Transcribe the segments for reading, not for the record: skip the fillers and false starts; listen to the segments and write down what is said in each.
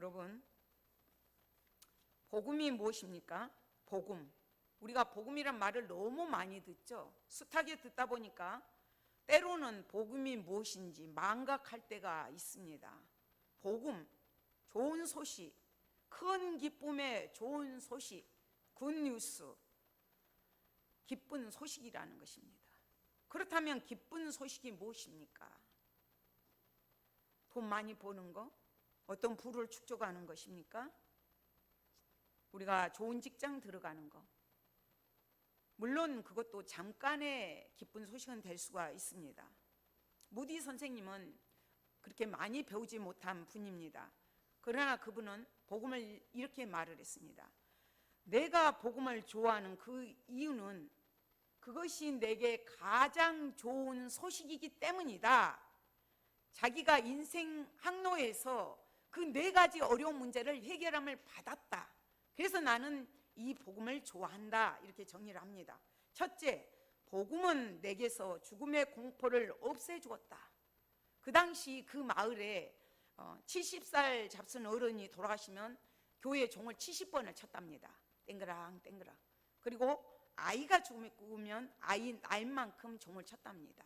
여러분, 복음이 무엇입니까? 복음. 우리가 복음이란 말을 너무 많이 듣죠. 숱하게 듣다 보니까 때로는 복음이 무엇인지 망각할 때가 있습니다. 복음, 좋은 소식, 큰 기쁨의 좋은 소식, 굿뉴스, 기쁜 소식이라는 것입니다. 그렇다면 기쁜 소식이 무엇입니까? 돈 많이 버는 거? 어떤 부를 축적하는 것입니까? 우리가 좋은 직장 들어가는 거. 물론 그것도 잠깐의 기쁜 소식은 될 수가 있습니다. 무디 선생님은 그렇게 많이 배우지 못한 분입니다. 그러나 그분은 복음을 이렇게 말을 했습니다. 내가 복음을 좋아하는 그 이유는 그것이 내게 가장 좋은 소식이기 때문이다. 자기가 인생 항로에서 그 4가지 어려운 문제를 해결함을 받았다. 그래서 나는 이 복음을 좋아한다. 이렇게 정리를 합니다. 첫째, 복음은 내게서 죽음의 공포를 없애주었다. 그 당시 그 마을에 70살 잡순 어른이 돌아가시면 교회 종을 70번을 쳤답니다. 땡그랑 땡그랑. 그리고 아이가 죽으면 아이만큼 종을 쳤답니다.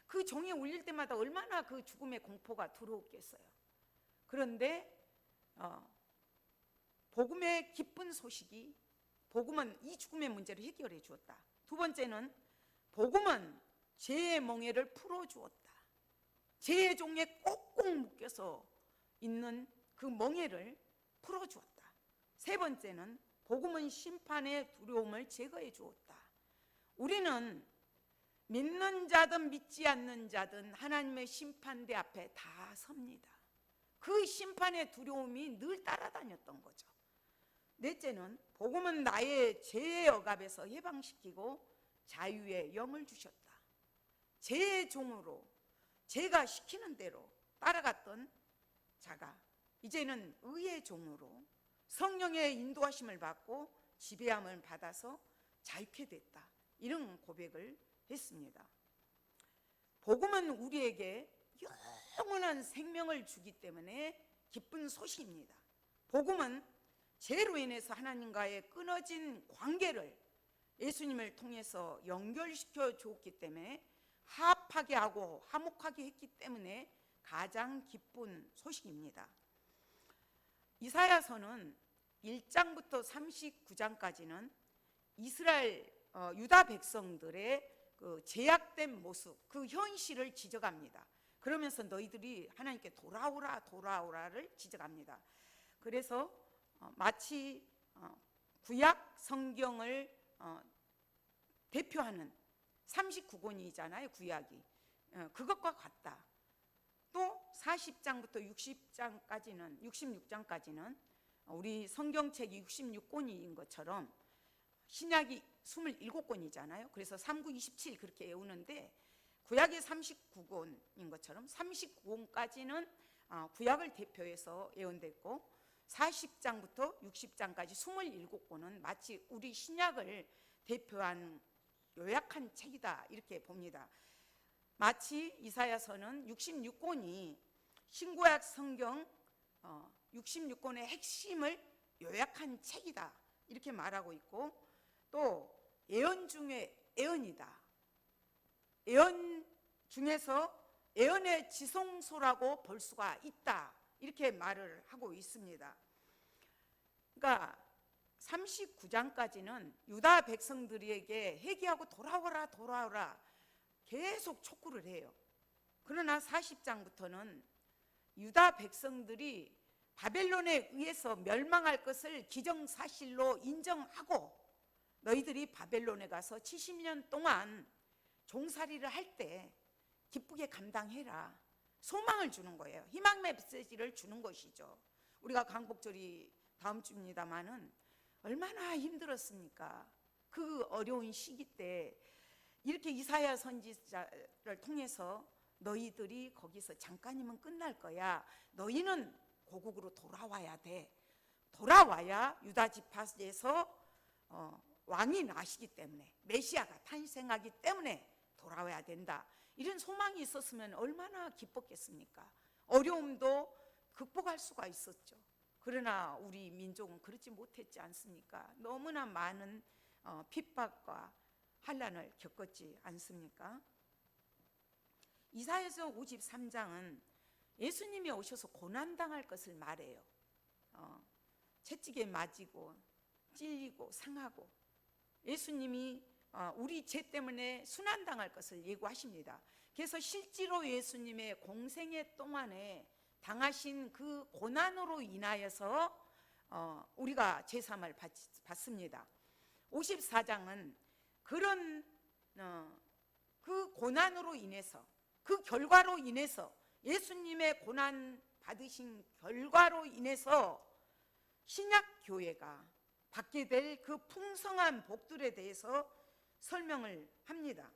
그 종이 울릴 때마다 얼마나 그 죽음의 공포가 두려웠겠어요. 그런데 복음의 기쁜 소식이, 복음은 이 죽음의 문제를 해결해 주었다. 두 번째는 복음은 죄의 멍에를 풀어주었다. 죄의 종에 꼭꼭 묶여서 있는 그 멍에를 풀어주었다. 세 번째는 복음은 심판의 두려움을 제거해 주었다. 우리는 믿는 자든 믿지 않는 자든 하나님의 심판대 앞에 다 섭니다. 그 심판의 두려움이 늘 따라다녔던 거죠. 넷째는 복음은 나의 죄의 억압에서 해방시키고 자유의 영을 주셨다. 죄의 종으로 죄가 시키는 대로 따라갔던 자가 이제는 의의 종으로 성령의 인도하심을 받고 지배함을 받아서 자유케 됐다. 이런 고백을 했습니다. 복음은 우리에게 영원한 생명을 주기 때문에 기쁜 소식입니다. 복음은 죄로 인해서 하나님과의 끊어진 관계를 예수님을 통해서 연결시켜 주었기 때문에 화합하게 하고 화목하게 했기 때문에 가장 기쁜 소식입니다. 이사야서는 1장부터 39장까지는 이스라엘 유다 백성들의 그 제약된 모습, 그 현실을 지적합니다. 그러면서 너희들이 하나님께 돌아오라를 지적합니다. 그래서 마치 구약 성경을 대표하는 39권이잖아요, 구약이. 그것과 같다. 또 40장부터 66장까지는 우리 성경책이 66권인 것처럼 신약이 27권이잖아요. 그래서 3927 그렇게 외우는데 구약이 39권인 것처럼 39권까지는 구약을 대표해서 예언됐고 40장부터 60장까지 27권은 마치 우리 신약을 대표한 요약한 책이다 이렇게 봅니다. 마치 이사야서는 66권이 신구약 성경 66권의 핵심을 요약한 책이다 이렇게 말하고 있고, 또 예언 중에 예언이다. 예언 중에서 예언의 지성소라고 볼 수가 있다 이렇게 말을 하고 있습니다. 그러니까 39장까지는 유다 백성들에게 회개하고 돌아오라 계속 촉구를 해요. 그러나 40장부터는 유다 백성들이 바벨론에 의해서 멸망할 것을 기정사실로 인정하고 너희들이 바벨론에 가서 70년 동안 종살이를 할 때 기쁘게 감당해라. 소망을 주는 거예요. 희망 메시지를 주는 것이죠. 우리가 광복절이 다음 주입니다마는 얼마나 힘들었습니까? 그 어려운 시기 때 이렇게 이사야 선지자를 통해서 너희들이 거기서 잠깐이면 끝날 거야. 너희는 고국으로 돌아와야 돼. 돌아와야 유다 지파에서 왕이 나시기 때문에, 메시아가 탄생하기 때문에 돌아와야 된다. 이런 소망이 있었으면 얼마나 기뻤겠습니까? 어려움도 극복할 수가 있었죠. 그러나 우리 민족은 그렇지 못했지 않습니까? 너무나 많은 핍박과 환난을 겪었지 않습니까? 이사야서 53장은 예수님이 오셔서 고난당할 것을 말해요. 채찍에 맞이고 찔리고 상하고 예수님이 우리 죄 때문에 순환당할 것을 예고하십니다. 그래서 실제로 예수님의 공생애 동안에 당하신 그 고난으로 인하여서 우리가 제사함을 받습니다. 54장은 그런 그 고난으로 인해서, 그 결과로 인해서, 예수님의 고난 받으신 결과로 인해서 신약 교회가 받게 될 그 풍성한 복들에 대해서 설명을 합니다.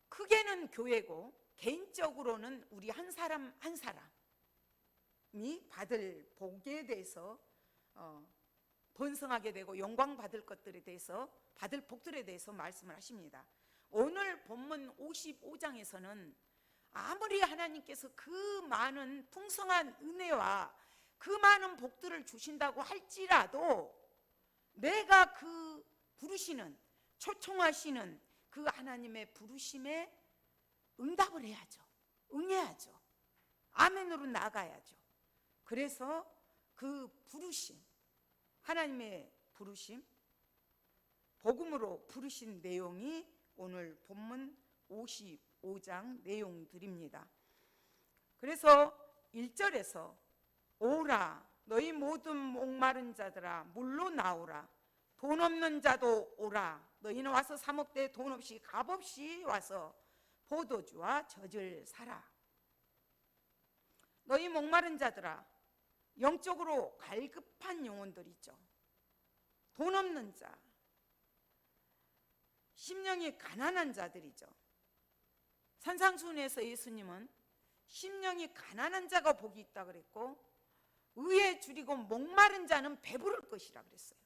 크게는 교회고 개인적으로는 우리 한 사람 한 사람이 받을 복에 대해서 번성하게 되고 영광 받을 것들에 대해서, 받을 복들에 대해서 말씀을 하십니다. 오늘 본문 55장에서는 아무리 하나님께서 그 많은 풍성한 은혜와 그 많은 복들을 주신다고 할지라도 내가 그 부르시는, 초청하시는 그 하나님의 부르심에 응답을 해야죠. 응해야죠. 아멘으로 나가야죠. 그래서 그 부르심, 하나님의 부르심, 복음으로 부르신 내용이 오늘 본문 55장 내용들입니다. 그래서 1절에서 오라 너희 모든 목마른 자들아 물로 나오라, 돈 없는 자도 오라, 너희는 와서 사 먹되 돈 없이 값없이 와서 포도주와 젖을 사라. 너희 목마른 자들아, 영적으로 갈급한 영혼들 있죠. 돈 없는 자, 심령이 가난한 자들이죠. 산상수훈에서 예수님은 심령이 가난한 자가 복이 있다 그랬고, 의에 줄이고 목마른 자는 배부를 것이라 그랬어요.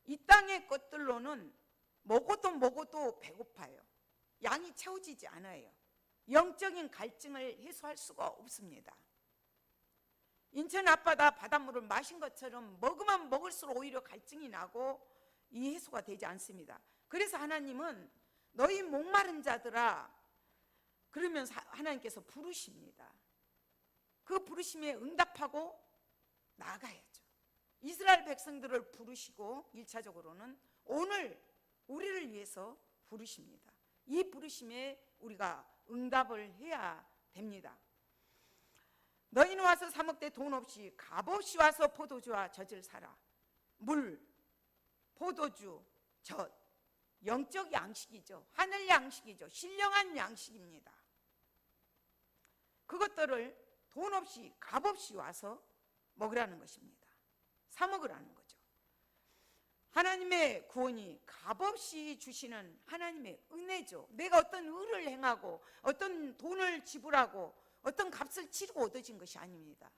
이 땅의 것들로는 먹어도 배고파요. 양이 채워지지 않아요. 영적인 갈증을 해소할 수가 없습니다. 인천 앞바다 바닷물을 마신 것처럼 먹으면 먹을수록 오히려 갈증이 나고 이 해소가 되지 않습니다. 그래서 하나님은 너희 목마른 자들아 그러면서 하나님께서 부르십니다. 그 부르심에 응답하고 나아가야죠. 이스라엘 백성들을 부르시고 1차적으로는 오늘 우리를 위해서 부르십니다. 이 부르심에 우리가 응답을 해야 됩니다. 너희는 와서 사 먹되 돈 없이 값없이 와서 포도주와 젖을 사라. 물, 포도주, 젖, 영적 양식이죠. 하늘 양식이죠. 신령한 양식입니다. 그것들을 돈 없이 값없이 와서 먹으라는 것입니다. 사 먹으라는 거죠. 하나님의 구원이 값없이 주시는 하나님의 은혜죠. 내가 어떤 의를 행하고 어떤 돈을 지불하고 어떤 값을 치르고 얻어진 것이 아닙니다.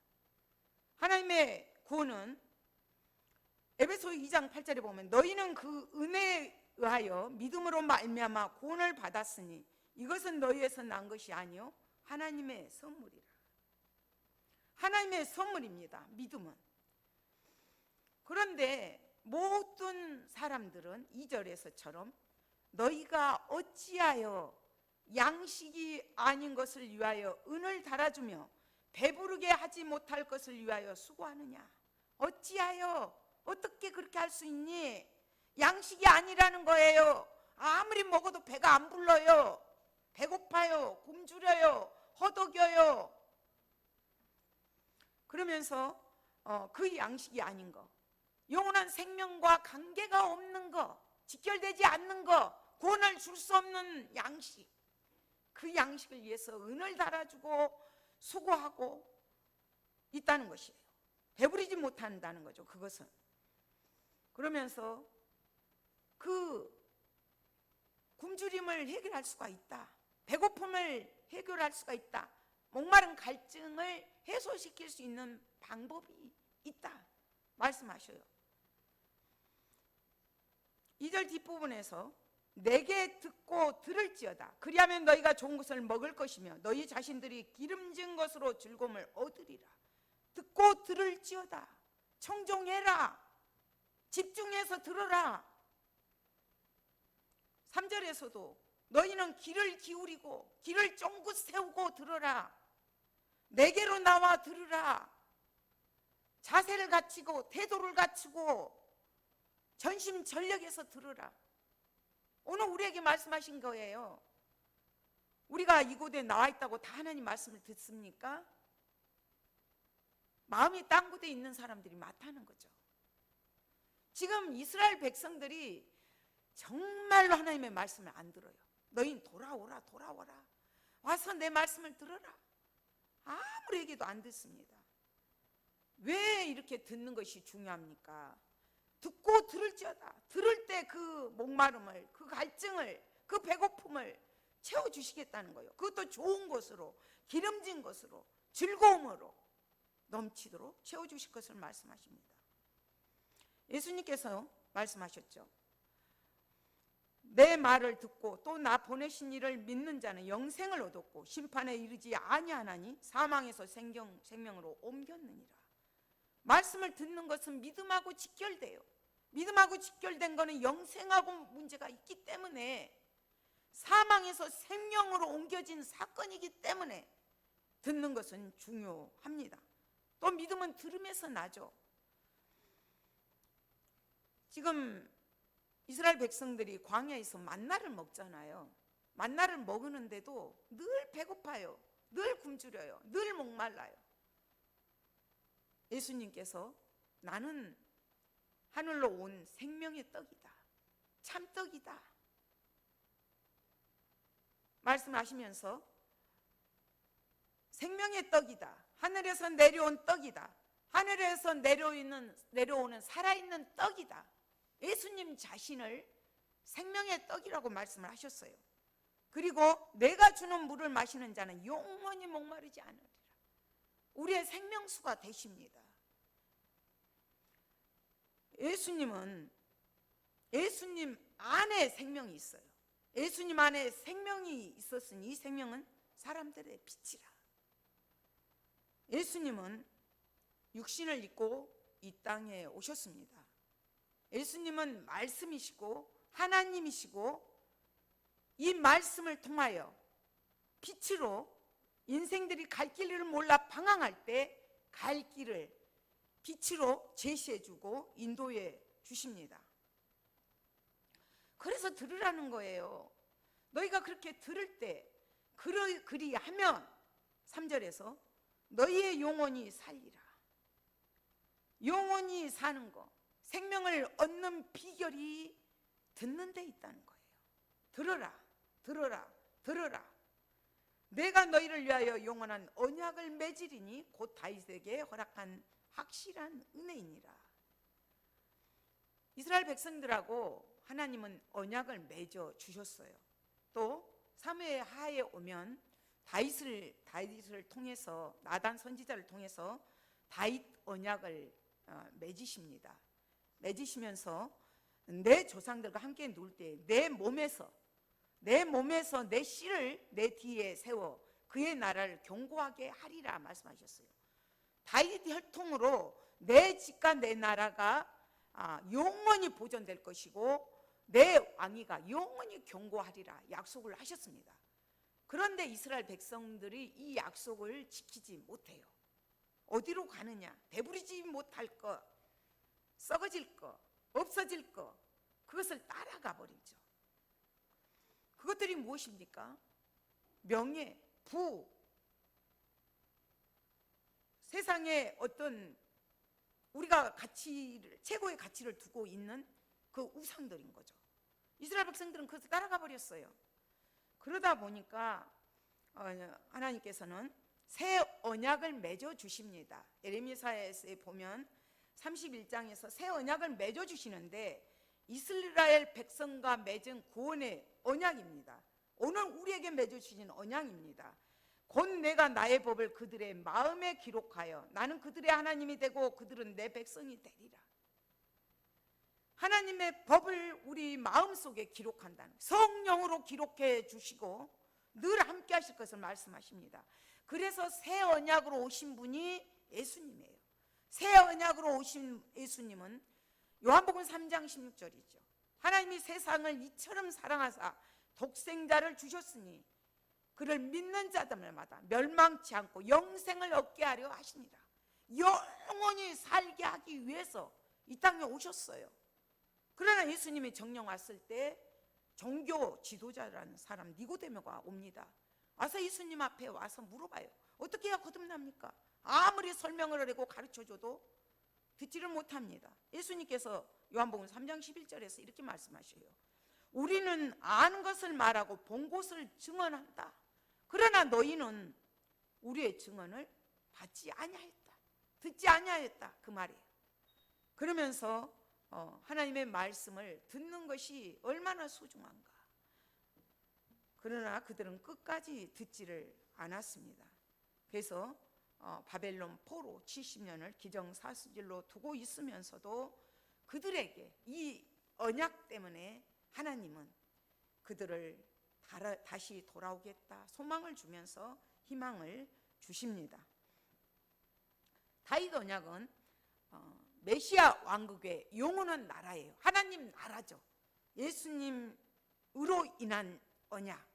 하나님의 구원은 에베소 2장 8절에 보면 너희는 그 은혜에 의하여 믿음으로 말미암아 구원을 받았으니 이것은 너희에서 난 것이 아니요 하나님의 선물이라. 하나님의 선물입니다. 믿음은. 그런데 모든 사람들은 2절에서처럼 너희가 어찌하여 양식이 아닌 것을 위하여 은을 달아주며 배부르게 하지 못할 것을 위하여 수고하느냐. 어찌하여 어떻게 그렇게 할 수 있니? 양식이 아니라는 거예요. 아무리 먹어도 배가 안 불러요. 배고파요. 굶주려요. 허덕여요. 그러면서 그 양식이 아닌 거, 영원한 생명과 관계가 없는 거, 직결되지 않는 거, 구원을 줄 수 없는 양식, 그 양식을 위해서 은을 달아주고 수고하고 있다는 것이에요. 배부르지 못한다는 거죠. 그것은. 그러면서 그 굶주림을 해결할 수가 있다. 배고픔을 해결할 수가 있다. 목마른 갈증을 해소시킬 수 있는 방법이 있다 말씀하셔요. 2절 뒷부분에서 내게 듣고 들을지어다. 그리하면 너희가 좋은 것을 먹을 것이며 너희 자신들이 기름진 것으로 즐거움을 얻으리라. 듣고 들을지어다. 청종해라. 집중해서 들어라. 3절에서도 너희는 귀를 기울이고 귀를 쫑긋 세우고 들어라. 내게로 나와 들으라. 자세를 갖추고 태도를 갖추고 전심전력에서 들으라. 오늘 우리에게 말씀하신 거예요. 우리가 이곳에 나와 있다고 다 하나님 말씀을 듣습니까? 마음이 딴 곳에 있는 사람들이 많다는 거죠. 지금 이스라엘 백성들이 정말로 하나님의 말씀을 안 들어요. 너희는 돌아오라, 돌아오라. 와서 내 말씀을 들어라. 아무리 얘기도 안 듣습니다. 왜 이렇게 듣는 것이 중요합니까? 듣고 들을지어다. 들을 때 그 목마름을, 그 갈증을, 그 배고픔을 채워주시겠다는 거예요. 그것도 좋은 것으로, 기름진 것으로, 즐거움으로 넘치도록 채워주실 것을 말씀하십니다. 예수님께서 말씀하셨죠. 내 말을 듣고 또 나 보내신 이를 믿는 자는 영생을 얻었고 심판에 이르지 아니하나니 사망에서 생명으로 옮겼느니라. 말씀을 듣는 것은 믿음하고 직결돼요. 믿음하고 직결된 것은 영생하고 문제가 있기 때문에, 사망에서 생명으로 옮겨진 사건이기 때문에 듣는 것은 중요합니다. 또 믿음은 들음에서 나죠. 지금 이스라엘 백성들이 광야에서 만나를 먹잖아요. 만나를 먹는데도 늘 배고파요. 늘 굶주려요. 늘 목말라요. 예수님께서 나는 하늘로 온 생명의 떡이다. 참떡이다. 말씀하시면서 생명의 떡이다. 하늘에서 내려온 떡이다. 하늘에서 내려오는 살아있는 떡이다. 예수님 자신을 생명의 떡이라고 말씀을 하셨어요. 그리고 내가 주는 물을 마시는 자는 영원히 목마르지 않으리라. 우리의 생명수가 되십니다. 예수님 안에 생명이 있어요. 예수님 안에 생명이 있었으니 이 생명은 사람들의 빛이라. 예수님은 육신을 입고 이 땅에 오셨습니다. 예수님은 말씀이시고 하나님이시고 이 말씀을 통하여 빛으로 인생들이 갈 길을 몰라 방황할 때 갈 길을 빛으로 제시해주고 인도해 주십니다. 그래서 들으라는 거예요. 너희가 그렇게 들을 때 그리하면 3절에서 너희의 영혼이 살리라. 영혼이 사는 거, 생명을 얻는 비결이 듣는 데 있다는 거예요. 들어라, 들어라, 들어라. 내가 너희를 위하여 영원한 언약을 맺으리니 곧 다윗에게 허락한 확실한 은혜이니라. 이스라엘 백성들하고 하나님은 언약을 맺어 주셨어요. 또 사무엘 하에 오면 다윗을 통해서, 나단 선지자를 통해서 다윗 언약을 맺으십니다. 맺으시면서 내 조상들과 함께 누울 때 내 몸에서 내 씨를 내 뒤에 세워 그의 나라를 견고하게 하리라 말씀하셨어요. 다윗 혈통으로 내 집과 내 나라가 영원히 보존될 것이고 내 왕위가 영원히 견고하리라 약속을 하셨습니다. 그런데 이스라엘 백성들이 이 약속을 지키지 못해요. 어디로 가느냐? 배부르지 못할 것, 썩어질 것, 없어질 것, 그것을 따라가 버리죠. 그것들이 무엇입니까? 명예, 부, 세상에 어떤 우리가 최고의 가치를 두고 있는 그 우상들인 거죠. 이스라엘 백성들은 그것을 따라가 버렸어요. 그러다 보니까 하나님께서는 새 언약을 맺어 주십니다. 예레미야서에 보면 31장에서 새 언약을 맺어 주시는데 이스라엘 백성과 맺은 구원의 언약입니다. 오늘 우리에게 맺어 주신 언약입니다. 곧 내가 나의 법을 그들의 마음에 기록하여 나는 그들의 하나님이 되고 그들은 내 백성이 되리라. 하나님의 법을 우리 마음속에 기록한다는, 성령으로 기록해 주시고 늘 함께 하실 것을 말씀하십니다. 그래서 새 언약으로 오신 분이 예수님이에요. 새 언약으로 오신 예수님은 요한복음 3장 16절이죠. 하나님이 세상을 이처럼 사랑하사 독생자를 주셨으니 그를 믿는 자들마다 멸망치 않고 영생을 얻게 하려 하시니라. 영원히 살게 하기 위해서 이 땅에 오셨어요. 그러나 예수님이 정령 왔을 때 종교 지도자라는 사람 니고데모가 옵니다. 와서 예수님 앞에 와서 물어봐요. 어떻게 해야 거듭납니까? 아무리 설명을 하고 가르쳐줘도 듣지를 못합니다. 예수님께서 요한복음 3장 11절에서 이렇게 말씀하셔요. 우리는 아는 것을 말하고 본 것을 증언한다. 그러나 너희는 우리의 증언을 받지 아니하였다. 듣지 아니하였다. 그 말이에요. 그러면서 하나님의 말씀을 듣는 것이 얼마나 소중한가. 그러나 그들은 끝까지 듣지를 않았습니다. 그래서 바벨론 포로 70년을 기정사실로 두고 있으면서도 그들에게 이 언약 때문에 하나님은 그들을 다시 돌아오겠다 소망을 주면서 희망을 주십니다. 다윗 언약은 메시아 왕국의 영원한 나라예요. 하나님 나라죠. 예수님으로 인한 언약.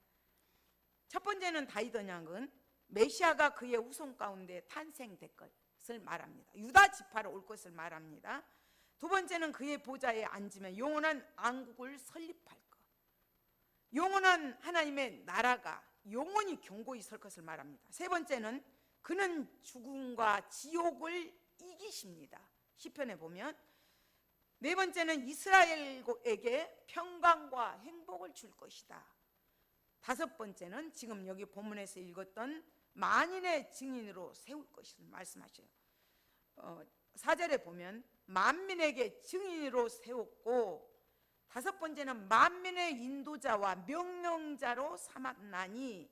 첫 번째는 다윗 언약은 메시아가 그의 후손 가운데 탄생될 것을 말합니다. 유다 지파로 올 것을 말합니다. 두 번째는 그의 보좌에 앉으면 영원한 왕국을 설립할 것. 영원한 하나님의 나라가 영원히 견고히 설 것을 말합니다. 세 번째는 그는 죽음과 지옥을 이기십니다. 시편에 보면. 네 번째는 이스라엘에게 평강과 행복을 줄 것이다. 다섯 번째는 지금 여기 본문에서 읽었던 만인의 증인으로 세울 것을 말씀하셔요. 4절에 보면 만민에게 증인으로 세웠고, 다섯 번째는 만민의 인도자와 명령자로 삼았나니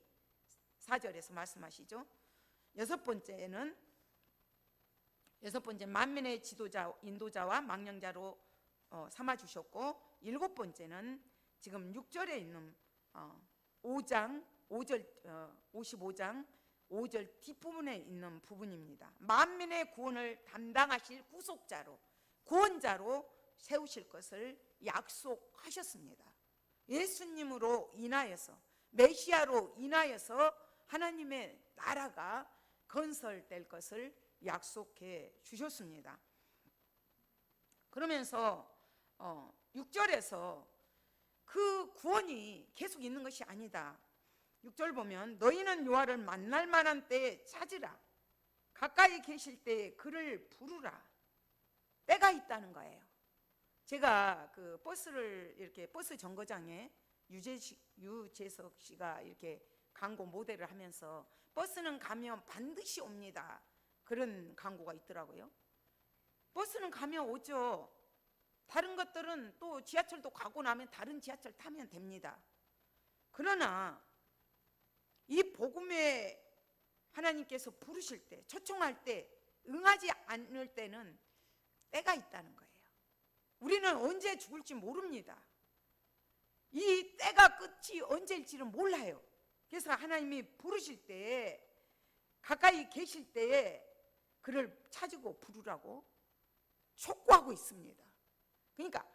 4절에서 말씀하시죠. 여섯 번째 만민의 지도자, 인도자와 망령자로 삼아주셨고, 일곱 번째는 지금 6절에 있는 55장 5절 뒷부분에 있는 부분입니다. 만민의 구원을 담당하실 구속자로, 구원자로 세우실 것을 약속하셨습니다. 예수님으로 인하여서, 메시아로 인하여서 하나님의 나라가 건설될 것을 약속해 주셨습니다. 그러면서 6절에서 그 구원이 계속 있는 것이 아니다. 6절 보면 너희는 여호와를 만날 만한 때에 찾으라. 가까이 계실 때에 그를 부르라. 때가 있다는 거예요. 제가 그 버스를 이렇게 버스 정거장에 유재석 씨가 이렇게 광고 모델을 하면서 버스는 가면 반드시 옵니다. 그런 광고가 있더라고요. 버스는 가면 오죠. 다른 것들은 또 지하철도 가고 나면 다른 지하철 타면 됩니다. 그러나 이 복음에 하나님께서 부르실 때, 초청할 때 응하지 않을 때는 때가 있다는 거예요. 우리는 언제 죽을지 모릅니다. 이 때가 끝이 언제일지는 몰라요. 그래서 하나님이 부르실 때, 가까이 계실 때에 그를 찾고 부르라고 촉구하고 있습니다. 그러니까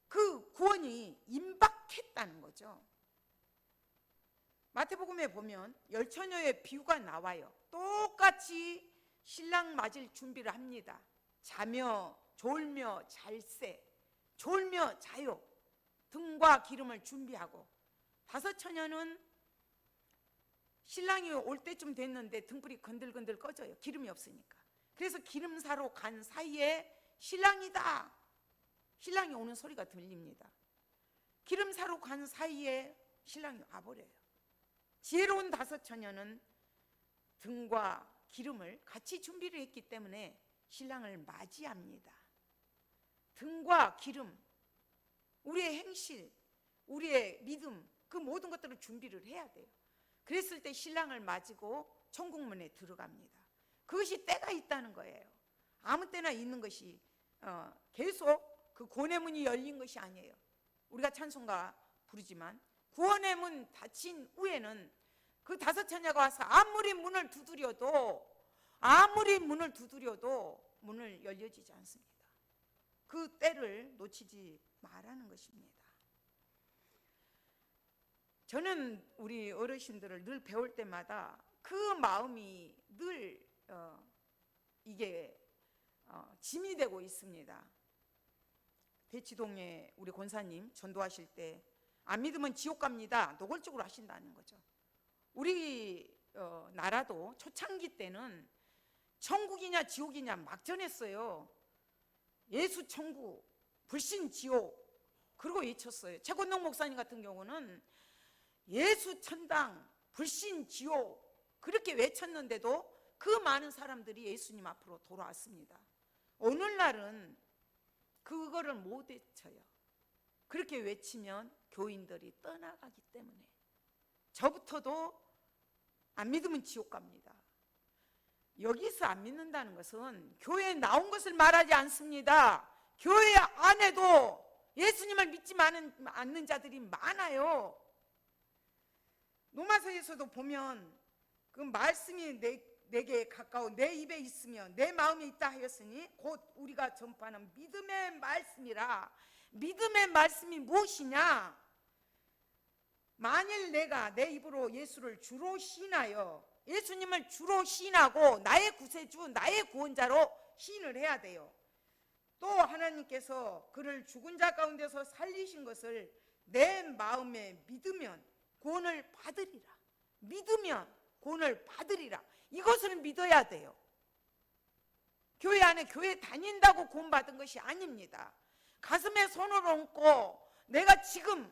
그 구원이 임박했다는 거죠. 마태복음에 보면 열처녀의 비유가 나와요. 똑같이 신랑 맞을 준비를 합니다. 자며 졸며 잘세, 졸며 자요. 등과 기름을 준비하고, 다섯 처녀는 신랑이 올 때쯤 됐는데 등불이 건들건들 꺼져요. 기름이 없으니까. 그래서 기름 사러 간 사이에 신랑이다, 신랑이 오는 소리가 들립니다. 기름 사러 간 사이에 신랑이 와버려요. 지혜로운 다섯 처녀는 등과 기름을 같이 준비를 했기 때문에 신랑을 맞이합니다. 등과 기름, 우리의 행실, 우리의 믿음, 그 모든 것들을 준비를 해야 돼요. 그랬을 때 신랑을 맞이고 천국문에 들어갑니다. 그것이 때가 있다는 거예요. 아무 때나 있는 것이 계속 그 구원의 문이 열린 것이 아니에요. 우리가 찬송가 부르지만 구원의 문 닫힌 후에는 그 다섯 처녀가 와서 아무리 문을 두드려도 문을 열려지지 않습니다. 그 때를 놓치지 말라는 것입니다. 저는 우리 어르신들을 늘 배울 때마다 그 마음이 늘 이게 짐이 되고 있습니다. 대치동에 우리 권사님 전도하실 때 안 믿으면 지옥 갑니다 노골적으로 하신다는 거죠. 우리 나라도 초창기 때는 천국이냐 지옥이냐 막 전했어요. 예수 천국, 불신 지옥, 그러고 외쳤어요. 최권동 목사님 같은 경우는 예수 천당, 불신 지옥 그렇게 외쳤는데도 그 많은 사람들이 예수님 앞으로 돌아왔습니다. 오늘날은 그거를 못 외쳐요. 그렇게 외치면 교인들이 떠나가기 때문에. 저부터도 안 믿으면 지옥 갑니다. 여기서 안 믿는다는 것은 교회에 나온 것을 말하지 않습니다. 교회 안에도 예수님을 믿지 않는 자들이 많아요. 로마서에서도 보면 그 말씀이 내게 가까워 내 입에 있으며 내 마음에 있다 하였으니 곧 우리가 전파하는 믿음의 말씀이라. 믿음의 말씀이 무엇이냐? 만일 내가 내 입으로 예수를 주로 시인하여 예수님을 주로 시인하고 나의 구세주, 나의 구원자로 시인을 해야 돼요. 또 하나님께서 그를 죽은 자 가운데서 살리신 것을 내 마음에 믿으면 구원을 받으리라. 믿으면 구원을 받으리라. 이것을 믿어야 돼요. 교회 안에 교회 다닌다고 구원받은 것이 아닙니다. 가슴에 손을 얹고 내가 지금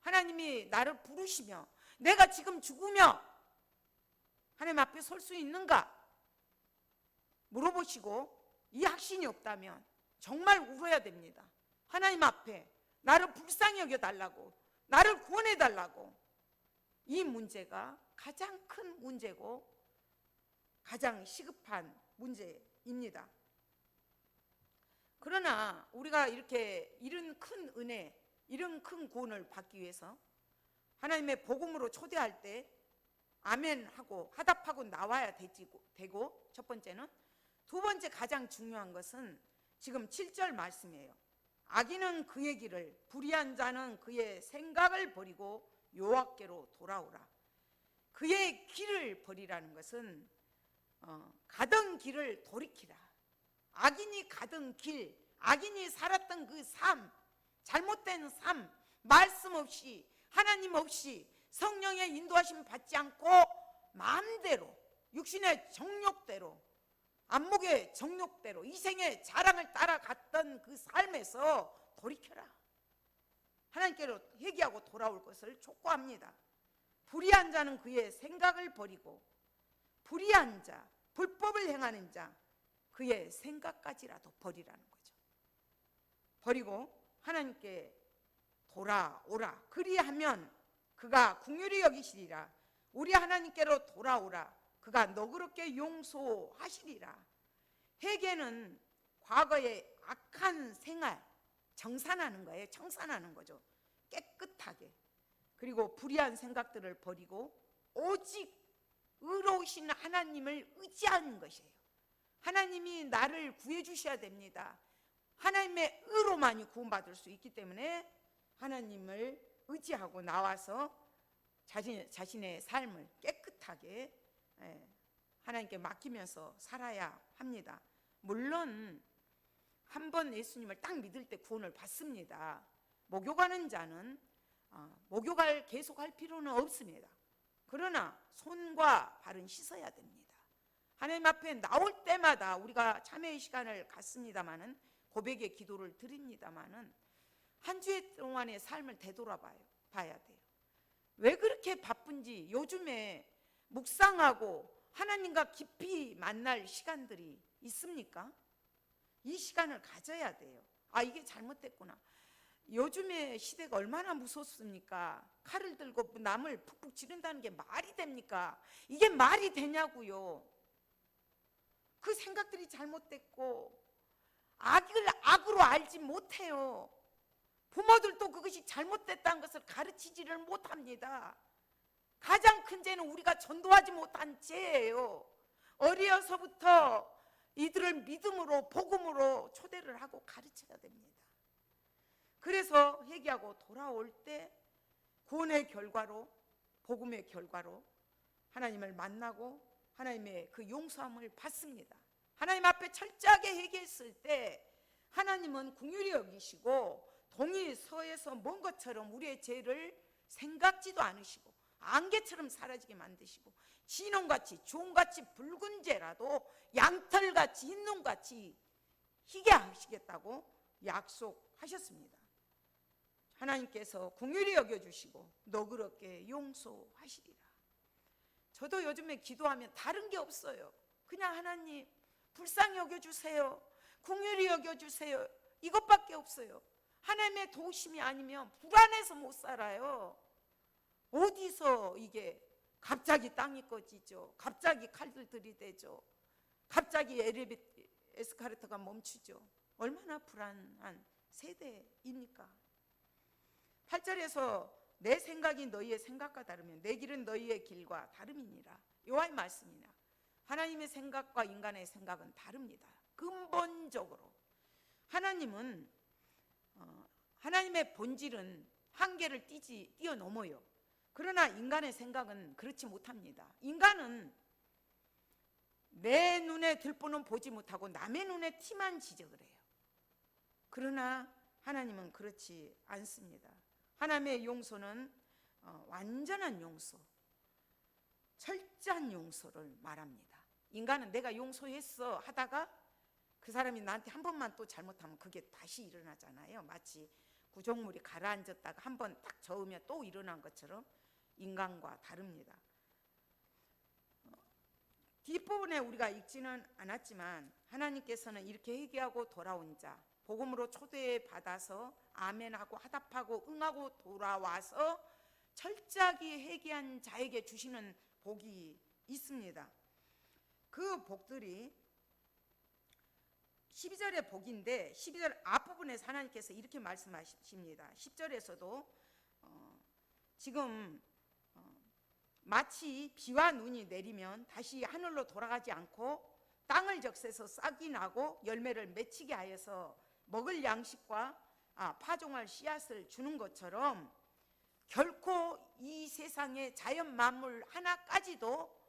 하나님이 나를 부르시며 내가 지금 죽으며 하나님 앞에 설 수 있는가 물어보시고 이 확신이 없다면 정말 울어야 됩니다. 하나님 앞에 나를 불쌍히 여겨달라고, 나를 구원해달라고. 이 문제가 가장 큰 문제고 가장 시급한 문제입니다. 그러나 우리가 이렇게 이런 큰 은혜, 이런 큰 구원을 받기 위해서 하나님의 복음으로 초대할 때 아멘하고 화답하고 나와야 되고, 첫 번째는. 두 번째 가장 중요한 것은 지금 7절 말씀이에요. 악인은 그의 길을, 불의한 자는 그의 생각을 버리고 여호와께로 돌아오라. 그의 길을 버리라는 것은 가던 길을 돌이키라. 악인이 가던 길, 악인이 살았던 그 삶, 잘못된 삶, 말씀 없이, 하나님 없이, 성령의 인도하심 받지 않고 마음대로, 육신의 정욕대로, 안목의 정욕대로, 이생의 자랑을 따라갔던 그 삶에서 돌이켜라. 하나님께로 회개하고 돌아올 것을 촉구합니다. 불의한 자는 그의 생각을 버리고, 불의한 자, 불법을 행하는 자, 그의 생각까지라도 버리라는 거죠. 버리고 하나님께 돌아오라. 그리하면 그가 긍휼히 여기시리라. 우리 하나님께로 돌아오라. 그가 너그럽게 용서하시리라. 회개는 과거의 악한 생활 정산하는 거예요. 청산하는 거죠. 깨끗하게. 그리고 불의한 생각들을 버리고 오직 의로우신 하나님을 의지하는 것이에요. 하나님이 나를 구해 주셔야 됩니다. 하나님의 의로만이 구원받을 수 있기 때문에 하나님을 의지하고 나와서 자신의 삶을 깨끗하게 하나님께 맡기면서 살아야 합니다. 물론 한 번 예수님을 딱 믿을 때 구원을 받습니다. 목욕하는 자는 목욕을 계속할 필요는 없습니다. 그러나 손과 발은 씻어야 됩니다. 하나님 앞에 나올 때마다 우리가 참회의 시간을 갖습니다마는, 고백의 기도를 드립니다마는 한 주의 동안의 삶을 되돌아봐야 돼요. 왜 그렇게 바쁜지 요즘에 묵상하고 하나님과 깊이 만날 시간들이 있습니까? 이 시간을 가져야 돼요. 이게 잘못됐구나. 요즘의 시대가 얼마나 무섭습니까? 칼을 들고 남을 푹푹 찌른다는 게 말이 됩니까? 이게 말이 되냐고요. 그 생각들이 잘못됐고 악으로 알지 못해요. 부모들도 그것이 잘못됐다는 것을 가르치지를 못합니다. 가장 큰 죄는 우리가 전도하지 못한 죄예요. 어려서부터 이들을 믿음으로 복음으로 초대를 하고 가르쳐야 됩니다. 그래서 회개하고 돌아올 때 구원의 결과로, 복음의 결과로 하나님을 만나고 하나님의 그 용서함을 받습니다. 하나님 앞에 철저하게 회개했을 때 하나님은 긍휼히 여기시고 동이 서에서 먼 것처럼 우리의 죄를 생각지도 않으시고 안개처럼 사라지게 만드시고 진홍같이 주홍같이 붉은 죄라도 양털같이 흰눈같이 희게 하시겠다고 약속하셨습니다. 하나님께서 긍휼히 여겨주시고 너그럽게 용서하시리라. 저도 요즘에 기도하면 다른 게 없어요. 그냥 하나님 불쌍히 여겨주세요, 긍휼히 여겨주세요, 이것밖에 없어요. 하나님의 도우심이 아니면 불안해서 못 살아요. 어디서 이게 갑자기 땅이 꺼지죠, 갑자기 칼들 들이대죠, 갑자기 에스카레이터가 멈추죠. 얼마나 불안한 세대입니까? 8절에서 내 생각이 너희의 생각과 다르면 내 길은 너희의 길과 다름이니라. 여호와의 말씀이냐. 하나님의 생각과 인간의 생각은 다릅니다. 근본적으로 하나님은 하나님의 본질은 한계를 뛰어넘어요. 그러나 인간의 생각은 그렇지 못합니다. 인간은 내 눈에 들보는 보지 못하고 남의 눈에 티만 지적을 해요. 그러나 하나님은 그렇지 않습니다. 하나님의 용서는 완전한 용서, 철저한 용서를 말합니다. 인간은 내가 용서했어 하다가 그 사람이 나한테 한 번만 또 잘못하면 그게 다시 일어나잖아요. 마치 구정물이 가라앉았다가 한 번 딱 저으면 또 일어난 것처럼 인간과 다릅니다. 뒷부분에 우리가 읽지는 않았지만 하나님께서는 이렇게 회개하고 돌아온 자, 복음으로 초대받아서 아멘하고 화답하고 응하고 돌아와서 철저하게 회개한 자에게 주시는 복이 있습니다. 그 복들이 12절의 복인데 12절 앞부분에서 하나님께서 이렇게 말씀하십니다. 10절에서도 지금 마치 비와 눈이 내리면 다시 하늘로 돌아가지 않고 땅을 적셔서 싹이 나고 열매를 맺히게 하여서 먹을 양식과 파종할 씨앗을 주는 것처럼 결코 이 세상의 자연 만물 하나까지도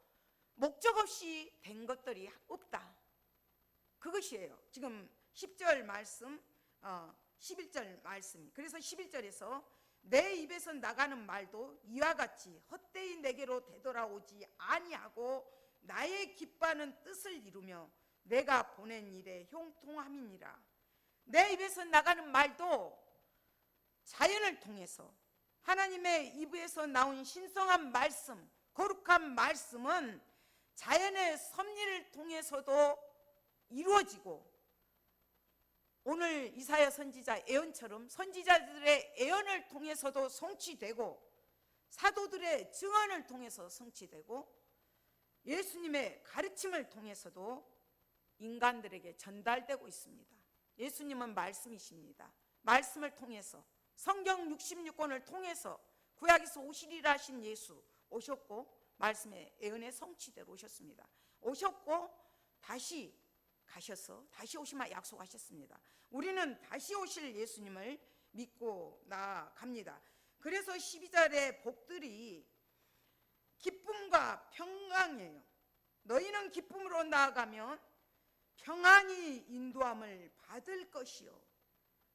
목적 없이 된 것들이 없다. 그것이에요. 지금 10절 말씀, 11절 말씀. 그래서 11절에서 내 입에서 나가는 말도 이와 같이 헛되이 내게로 되돌아오지 아니하고 나의 기뻐하는 뜻을 이루며 내가 보낸 일에 형통함이니라. 내 입에서 나가는 말도 자연을 통해서 하나님의 입에서 나온 신성한 말씀, 거룩한 말씀은 자연의 섭리를 통해서도 이루어지고 오늘 이사야 선지자 예언처럼 선지자들의 예언을 통해서도 성취되고 사도들의 증언을 통해서 성취되고 예수님의 가르침을 통해서도 인간들에게 전달되고 있습니다. 예수님은 말씀이십니다. 말씀을 통해서 성경 66권을 통해서 구약에서 오시리라 하신 예수 오셨고 말씀의 예언의 성취대로 오셨습니다. 오셨고 다시 가셔서 다시 오시마 약속하셨습니다. 우리는 다시 오실 예수님을 믿고 나아갑니다. 그래서 12절의 복들이 기쁨과 평강이에요. 너희는 기쁨으로 나아가면 평안히 인도함을 받을 것이요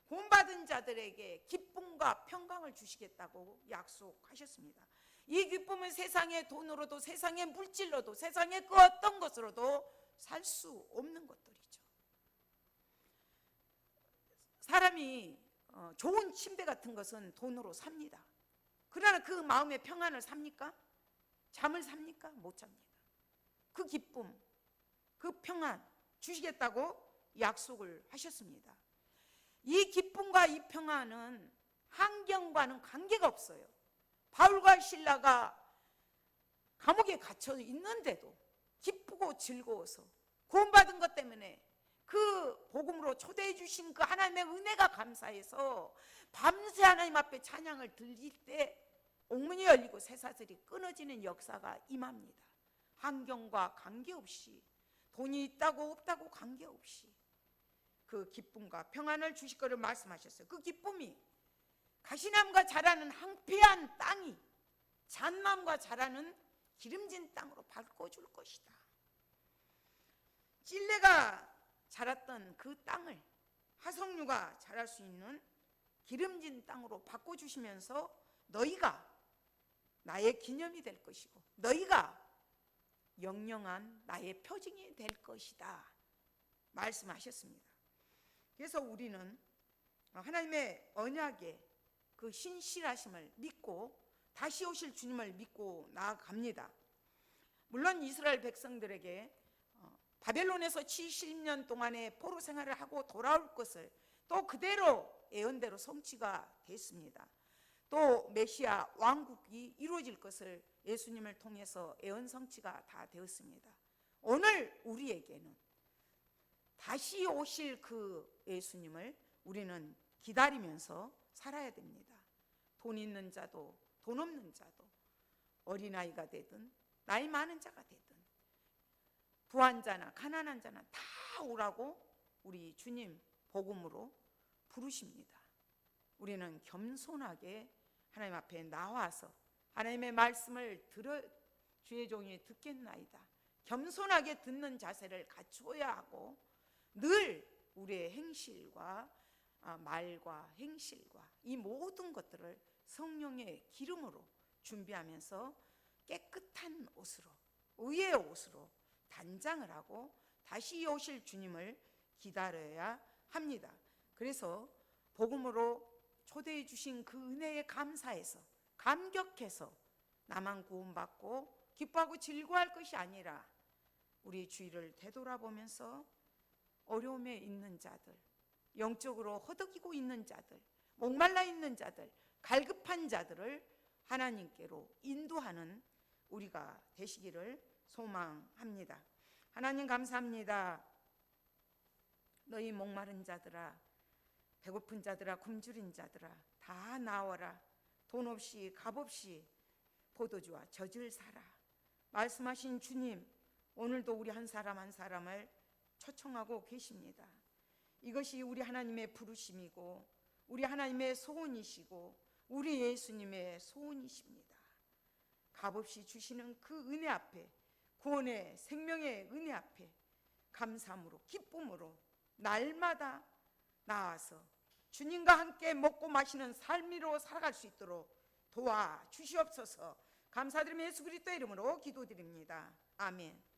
구원받은 자들에게 기쁨과 평강을 주시겠다고 약속하셨습니다. 이 기쁨은 세상의 돈으로도 세상의 물질로도 세상의 그 어떤 것으로도 살 수 없는 것들이죠. 사람이 좋은 침대 같은 것은 돈으로 삽니다. 그러나 그 마음의 평안을 삽니까? 잠을 삽니까? 못 잡니다. 그 기쁨, 그 평안 주시겠다고 약속을 하셨습니다. 이 기쁨과 이 평안은 환경과는 관계가 없어요. 바울과 실라가 감옥에 갇혀 있는데도 기쁘고 즐거워서 구원받은 것 때문에 그 복음으로 초대해 주신 그 하나님의 은혜가 감사해서 밤새 하나님 앞에 찬양을 드릴 때 옥문이 열리고 쇠사슬이 끊어지는 역사가 임합니다. 환경과 관계없이, 돈이 있다고 없다고 관계없이 그 기쁨과 평안을 주실 것을 말씀하셨어요. 그 기쁨이 가시남과 자라는 황폐한 땅이 잣남과 자라는 기름진 땅으로 바꿔줄 것이다. 찔레가 자랐던 그 땅을 화석류가 자랄 수 있는 기름진 땅으로 바꿔주시면서 너희가 나의 기념이 될 것이고 너희가 영영한 나의 표징이 될 것이다 말씀하셨습니다. 그래서 우리는 하나님의 언약의 그 신실하심을 믿고 다시 오실 주님을 믿고 나아갑니다. 물론 이스라엘 백성들에게 바벨론에서 70년 동안의 포로 생활을 하고 돌아올 것을 또 그대로 예언대로 성취가 됐습니다. 또 메시아 왕국이 이루어질 것을 예수님을 통해서 예언 성취가 다 되었습니다. 오늘 우리에게는 다시 오실 그 예수님을 우리는 기다리면서 살아야 됩니다. 돈 있는 자도 돈 없는 자도 어린아이가 되든 나이 많은 자가 되든 부한 자나 가난한 자나 다 오라고 우리 주님 복음으로 부르십니다. 우리는 겸손하게 하나님 앞에 나와서 하나님의 말씀을 들어 주의 종이 듣겠나이다. 겸손하게 듣는 자세를 갖추어야 하고 늘 우리의 행실과 말과 행실과 이 모든 것들을 성령의 기름으로 준비하면서 깨끗한 옷으로 의의 옷으로 단장을 하고 다시 오실 주님을 기다려야 합니다. 그래서 복음으로 초대해 주신 그 은혜에 감사해서 감격해서 나만 구원받고 기뻐하고 즐거워할 것이 아니라 우리 주위를 되돌아보면서 어려움에 있는 자들, 영적으로 허덕이고 있는 자들, 목말라 있는 자들, 갈급한 자들을 하나님께로 인도하는 우리가 되시기를 소망합니다. 하나님 감사합니다. 너희 목마른 자들아, 배고픈 자들아, 굶주린 자들아 다 나와라. 돈 없이 값 없이 포도주와 젖을 사라 말씀하신 주님, 오늘도 우리 한 사람 한 사람을 초청하고 계십니다. 이것이 우리 하나님의 부르심이고 우리 하나님의 소원이시고 우리 예수님의 소원이십니다. 값없이 주시는 그 은혜 앞에, 구원의 생명의 은혜 앞에 감사함으로 기쁨으로 날마다 나와서 주님과 함께 먹고 마시는 삶으로 살아갈 수 있도록 도와주시옵소서. 감사드리며 예수 그리스도의 이름으로 기도드립니다. 아멘.